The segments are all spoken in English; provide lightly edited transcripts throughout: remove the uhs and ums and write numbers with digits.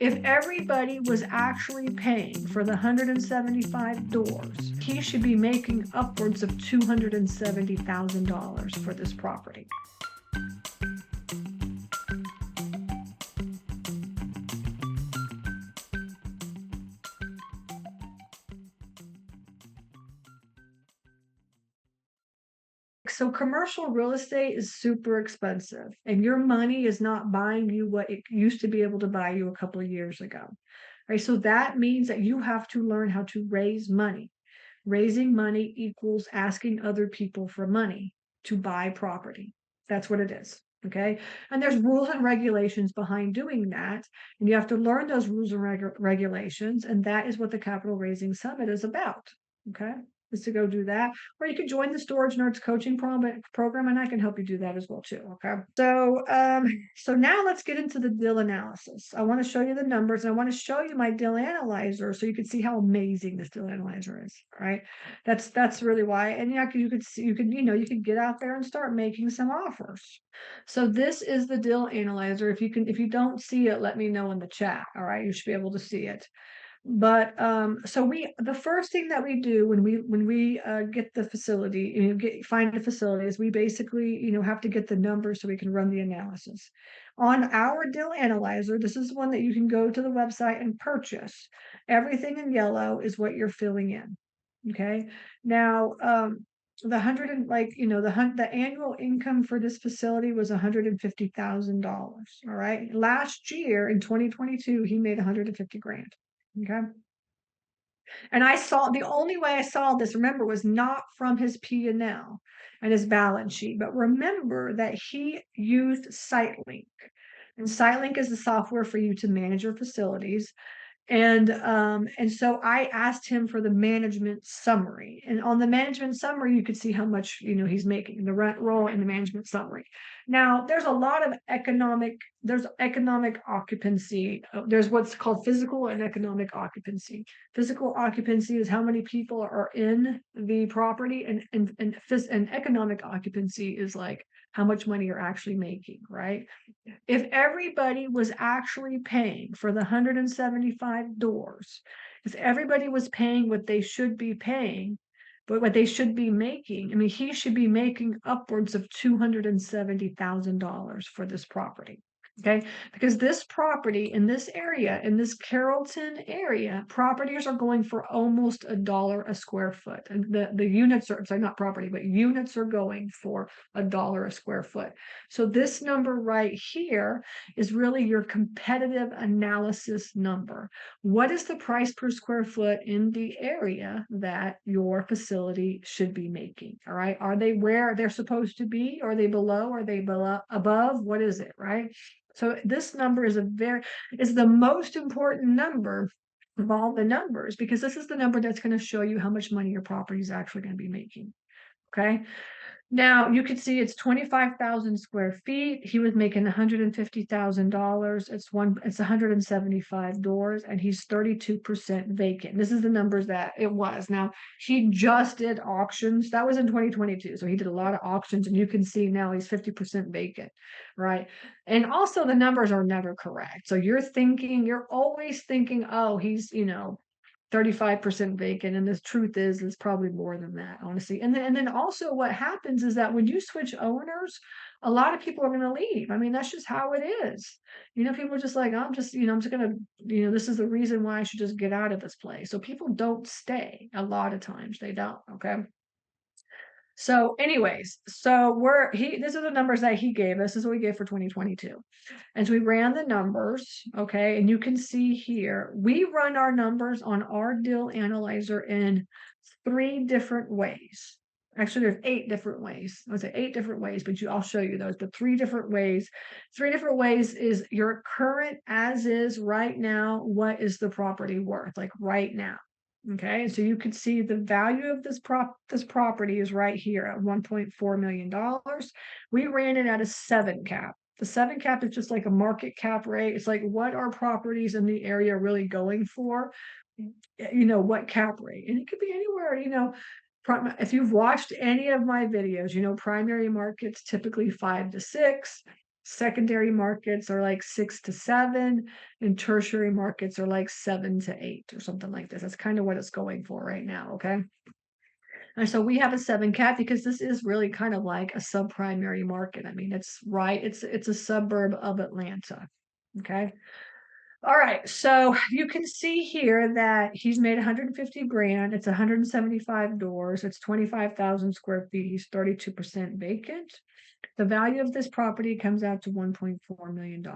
If everybody was actually paying for the 175 doors, he should be making upwards of $270,000 for this property. So commercial real estate is super expensive, and your money is not buying you what it used to be able to buy you a couple of years ago. Right? So that means that you have to learn how to raise money. Raising money equals asking other people for money to buy property. That's what it is. Okay. And there's rules and regulations behind doing that. And you have to learn those rules and regulations. And that is what the Capital Raising Summit is about. Okay. Is to go do that. Or you can join the Storage Nerds coaching program, and I can help you do that as well too. Okay. So now let's get into the deal analysis. I want to show you the numbers, and I want to show you my deal analyzer so you can see how amazing this deal analyzer is. All right. That's really why. And yeah, you could see, you could get out there and start making some offers. So this is the deal analyzer. If you don't see it, let me know in the chat. All right, you should be able to see it. But so the first thing that we do when we get the facility, find a facility, is we basically have to get the numbers so we can run the analysis. On our deal analyzer, this is one that you can go to the website and purchase. Everything in yellow is what you're filling in. Okay. Now, the hundred and the annual income for this facility was $150,000. All right. Last year in 2022, he made 150 grand. Okay. And the only way I saw this, remember, was not from his P&L and his balance sheet, but remember that he used SiteLink. And SiteLink is the software for you to manage your facilities. And so I asked him for the management summary. And on the management summary, you could see how much, he's making, the rent roll and the management summary. Now, there's economic occupancy. There's what's called physical and economic occupancy. Physical occupancy is how many people are in the property, and economic occupancy is like how much money you're actually making, right? If everybody was actually paying for the 175 doors, if everybody was paying what they should be paying, but what they should be making, I mean, he should be making upwards of $270,000 for this property. Okay, because this property in this area, in this Carrollton area, properties are going for almost $1 a square foot. And the units are, sorry, not property, but units are going for $1 a square foot. So this number right here is really your competitive analysis number. What is the price per square foot in the area that your facility should be making? All right. Are they where they're supposed to be? Are they below? Are they above? What is it? Right. So this number is the most important number of all the numbers, because this is the number that's going to show you how much money your property is actually going to be making. Okay. Now you can see it's 25,000 square feet. He was making $150,000. It's 175 doors, and he's 32% vacant. This is the numbers that it was. Now he just did auctions. That was in 2022. So he did a lot of auctions, and you can see now he's 50% vacant, right? And also the numbers are never correct. So you're always thinking, oh, he's, 35% vacant, and the truth is it's probably more than that, honestly. And then also what happens is that when you switch owners, a lot of people are going to leave. I mean, that's just how it is. People are just like, I'm just gonna, this is the reason why I should just get out of this place. So people don't stay. A lot of times they don't. Okay. So anyways, these are the numbers that he gave us. This is what we gave for 2022. And so we ran the numbers, okay, and you can see here, we run our numbers on our deal analyzer in 3 different ways. Actually, there's 8 different ways. I would say 8 different ways, but I'll show you those. But 3 different ways. 3 different ways is your current as is right now. What is the property worth? Like right now. Okay, so you can see the value of this property is right here at $1.4 million. We ran it at a 7 cap. The 7 cap is just like a market cap rate. It's like, what are properties in the area really going for? What cap rate? And it could be anywhere, if you've watched any of my videos, primary markets typically 5 to 6. Secondary markets are like 6 to 7, and tertiary markets are like 7 to 8 or something like this. That's kind of what it's going for right now, okay? And so we have a 7 cap because this is really kind of like a subprimary market. I mean, it's a suburb of Atlanta. Okay. All right. So you can see here that he's made 150 grand. It's 175 doors. It's 25,000 square feet. He's 32% vacant. The value of this property comes out to $1.4 million.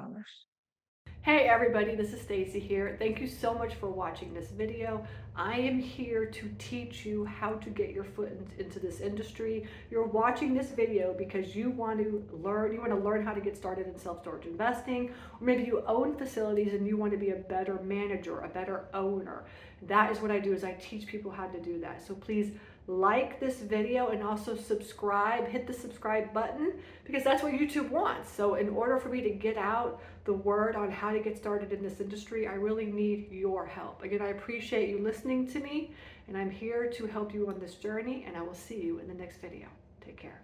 Hey everybody, this is Stacy here. Thank you so much for watching this video. I am here to teach you how to get your foot into this industry. You're watching this video because you want to learn how to get started in self-storage investing, or maybe you own facilities and you want to be a better manager, a better owner. That is what I do, is I teach people how to do that. So please like this video and also subscribe, hit the subscribe button, because that's what YouTube wants. So in order for me to get out the word on how to get started in this industry, I really need your help. Again, I appreciate you listening to me, and I'm here to help you on this journey, and I will see you in the next video. Take care.